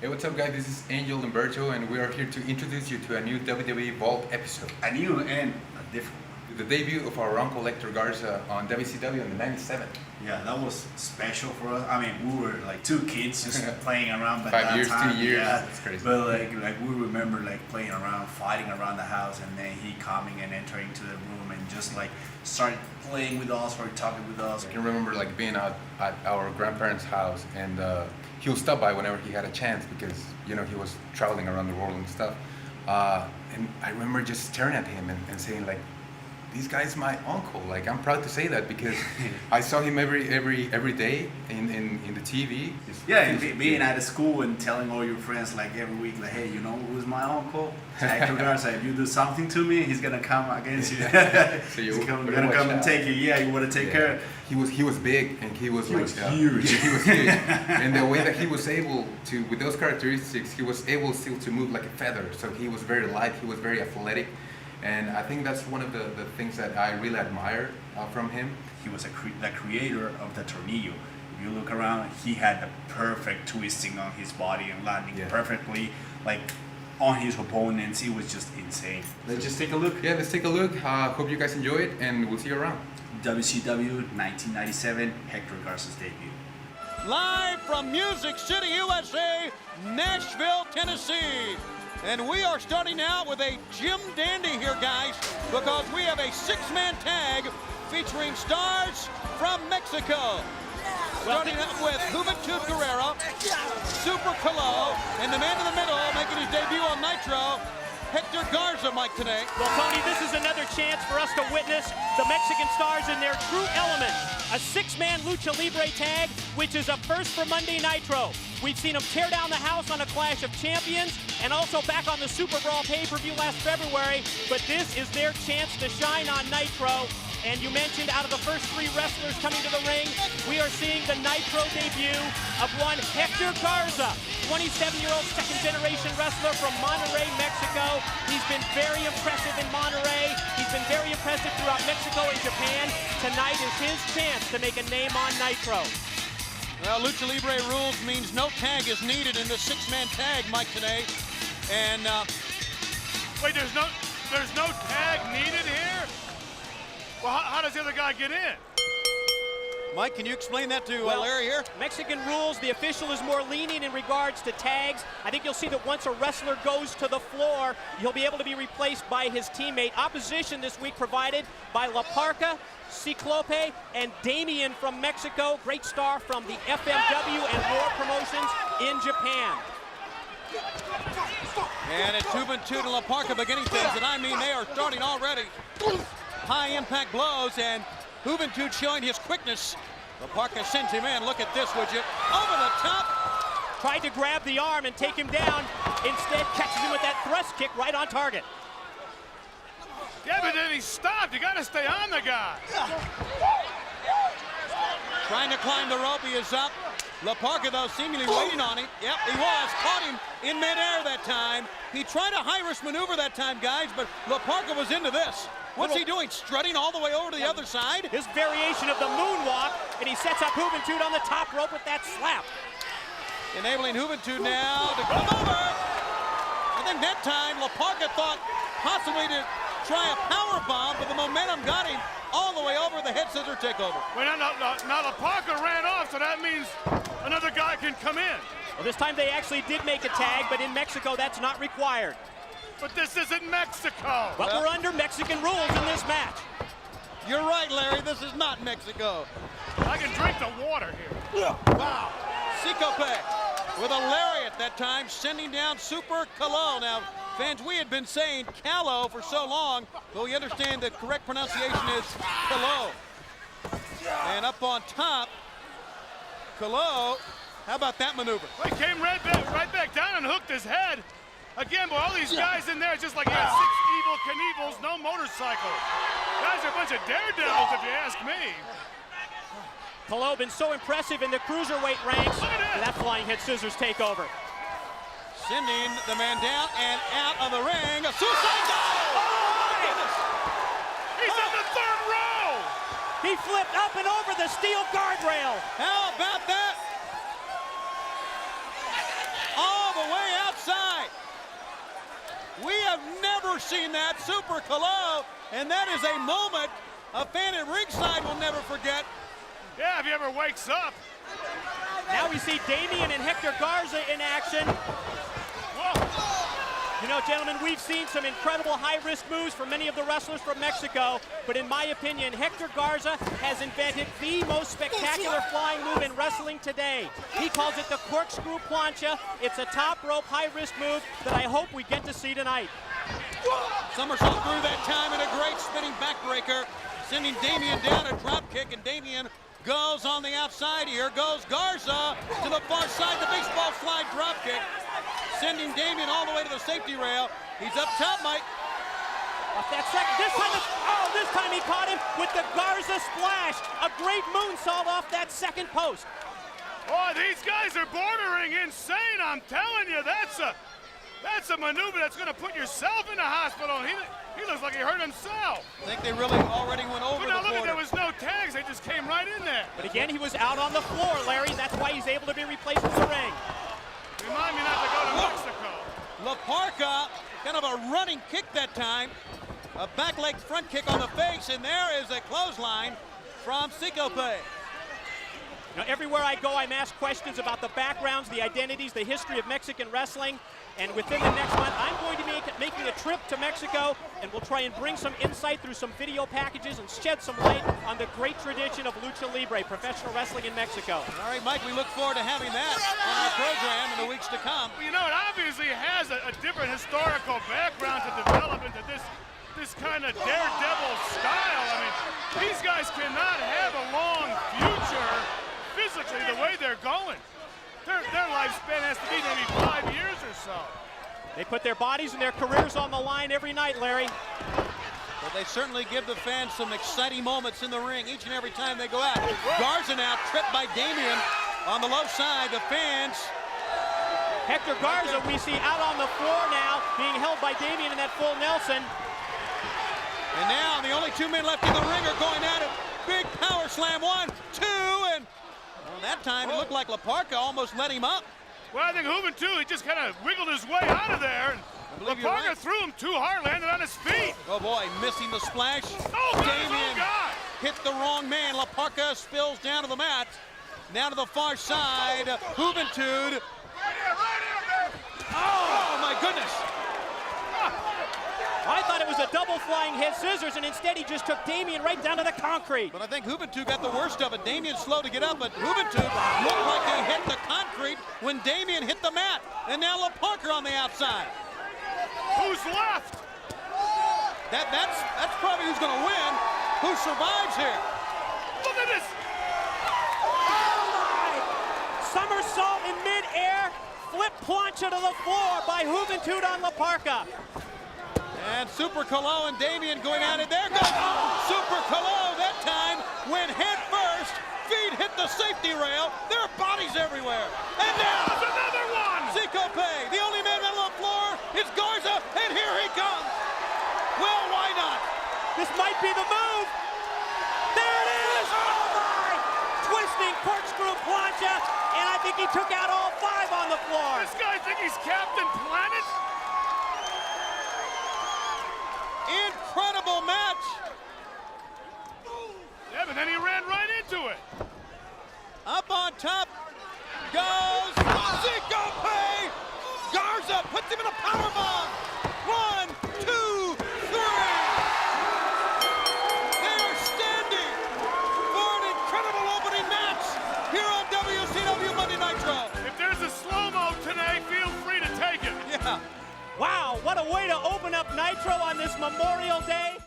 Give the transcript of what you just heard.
Hey, what's up, guys? This is Angel Umberto, and we are here to introduce you to a new WWE Vault episode. A new and a different one. The debut of our uncle Hector Garza on WCW on the 97. Yeah, that was special for us. I mean, we were like two kids just playing around by 5 that years, time. 2 years. Yeah, That's crazy. but like we remember like playing around, fighting around the house, and then he coming and entering to the room and just like started playing with us, started talking with us. I can remember like being out at our grandparents' house, and he would stop by whenever he had a chance because he was traveling around the world and stuff. And I remember just staring at him and saying like, "This guy's my uncle." Like, I'm proud to say that because I saw him every day in the TV. Yeah, and being at school and telling all your friends like every week, like, "Hey, you know who's my uncle? Hector Garza. If you do something to me, he's gonna come against you. So he's gonna come and take you. Yeah, you wanna take care." He was big, and he was huge. He was huge, and the way that he was able to, with those characteristics, he was able still to move like a feather. So he was very light. He was very athletic. And I think that's one of the things that I really admire from him. He was the creator of the tornillo. If you look around, he had the perfect twisting on his body and landing perfectly, like on his opponents. It was just insane. Let's just take a look. Yeah, let's take a look. Hope you guys enjoy it, and we'll see you around. WCW 1997, Hector Garza's debut. Live from Music City, USA, Nashville, Tennessee. And we are starting out with a Jim Dandy here, guys, because we have a six-man tag featuring stars from Mexico. Starting out with Juventud Guerrera, Super Calo, and the man in the middle making his debut on Nitro, Hector Garza, Mike, today. Well, Tony, this is another chance for us to witness the Mexican stars in their true element. A six-man Lucha Libre tag, which is a first for Monday Nitro. We've seen them tear down the house on a Clash of Champions and also back on the Super Brawl pay-per-view last February, but this is their chance to shine on Nitro. And you mentioned out of the first three wrestlers coming to the ring, we are seeing the Nitro debut of one Hector Garza, 27-year-old second-generation wrestler from Monterrey, Mexico. He's been very impressive in Monterrey. He's been very impressive throughout Mexico and Japan. Tonight is his chance to make a name on Nitro. Well, Lucha Libre rules means no tag is needed in the six-man tag, Mike, today. And wait, there's no tag needed here? Well, how does the other guy get in? Mike, can you explain that to Well, Larry here? Mexican rules, the official is more lenient in regards to tags. I think you'll see that once a wrestler goes to the floor, he'll be able to be replaced by his teammate. Opposition this week provided by La Parca, Ciclope, and Damien from Mexico. Great star from the FMW and War Promotions in Japan. And it's Juventud and La Parca beginning things, and I mean they are starting already. High impact blows, and Juventud showing his quickness. La Parca sends him in. Look at this, would you? Over the top. Tried to grab the arm and take him down. Instead, catches him with that thrust kick right on target. Yeah, but then he stopped. You got to stay on the guy. Trying to climb the rope, he is up. La Parca, though, seemingly waiting on him. Yep, he was. Caught him in midair that time. He tried a high-risk maneuver that time, guys, but La Parca was into this. What's he doing? Strutting all the way over to the other side? His variation of the moonwalk, and he sets up Juventud on the top rope with that slap. Enabling Juventud now to come over. I think that time La Parca thought possibly to try a power bomb, but the momentum got him all the way over the head scissor takeover. Well, now La Parca ran off, so that means another guy can come in. Well, this time they actually did make a tag, but in Mexico that's not required. But this isn't Mexico. But we're under Mexican rules in this match. You're right, Larry. This is not Mexico. I can drink the water here. Wow. Cicope with a lariat that time, sending down Super Calo. Now, fans, we had been saying Calo for so long, but we understand the correct pronunciation is Calo. And up on top, Calo, how about that maneuver? Well, he came right back down and hooked his head. Again, boy, all these guys in there, just like he had six evil Knievels, no motorcycle. Guys are a bunch of daredevils, if you ask me. Calo been so impressive in the cruiserweight ranks. Look at that. That flying head scissors takeover. Sending the man down and out of the ring. A suicide dive! He's in the third row. He flipped up and over the steel guardrail. How about that? All the have never seen that. Super Colo, and that is a moment a fan at ringside will never forget. Yeah, if he ever wakes up. Now we see Damian and Hector Garza in action. Whoa. You know, gentlemen, we've seen some incredible high-risk moves from many of the wrestlers from Mexico, but in my opinion, Hector Garza has invented the most spectacular flying move in wrestling today. He calls it the corkscrew plancha. It's a top rope high-risk move that I hope we get to see tonight. Somersault through that time and a great spinning backbreaker, sending Damian down a drop kick, and Damian goes on the outside. Here goes Garza to the far side, the baseball slide drop kick, sending Damian all the way to the safety rail. He's up top, Mike. Off that second, this time he caught him with the Garza splash. A great moonsault off that second post. Boy, these guys are bordering insane. I'm telling you, that's a maneuver that's going to put yourself in the hospital. He looks like he hurt himself. I think they really already went over But the now look, border. there was no tags. They just came right in there. But again, he was out on the floor, Larry. That's why he's able to be replaced in the ring. Remind me not to go to Mexico. La Parka, kind of a running kick that time. A back leg front kick on the face, and there is a clothesline from Sikope. Now, everywhere I go, I'm asked questions about the backgrounds, the identities, the history of Mexican wrestling. And within the next month, I'm going to be making a trip to Mexico, and we'll try and bring some insight through some video packages and shed some light on the great tradition of lucha libre, professional wrestling in Mexico. All right, Mike, we look forward to having that on our program in the weeks to come. Well, you know, it obviously has a different historical background to develop into this kind of daredevil style. I mean, these guys cannot have a long future physically the way they're going. Their lifespan has to be maybe 5 years or so. They put their bodies and their careers on the line every night, Larry. But they certainly give the fans some exciting moments in the ring each and every time they go out. Garza now tripped by Damian on the low side. The fans. Hector Garza we see out on the floor now, being held by Damian in that full Nelson. And now the only 2 men left in the ring are going at it. Big power slam, 1, 2, and well, that time it looked like La Parka almost let him up. Well, I think Juventud, he just kind of wiggled his way out of there. And La Parka right. threw him too hard, landed on his feet. Oh boy, missing the splash. Oh, God, Damian oh, God. hit the wrong man. La Parka spills down to the mat. Now to the far side, Juventud. Right here, man. Oh my goodness. I thought it was a double flying head scissors, and instead he just took Damian right down to the concrete. But I think Juventud got the worst of it. Damian's slow to get up, but Juventud looked like he hit the concrete when Damian hit the mat. And now La Parka on the outside. Who's left? That's probably who's going to win. Who survives here? Look at this. Somersault in midair, flip plancha to the floor by Juventud on La Parka. And Super Colo and Damian going at it. There goes Super Colo. That time went head first. Feet hit the safety rail. There are bodies everywhere. And now There's another one. Sikope, the only man on the floor, is Garza, and here he comes. Well, why not? This might be the move. There it is. Oh my! Twisting corkscrew plancha, and I think he took out all 5 on the floor. This guy think he's Captain Planet? Incredible match. Yeah, but then he ran right into it. Up on top goes Sikope. Garza puts him in a powerbomb. 1, 2, 3. They are standing for an incredible opening match here on WCW Monday Nitro. If there's a slow-mo today, feel free to take it. Yeah. Wow, what a way to open up Nitro on this Memorial Day.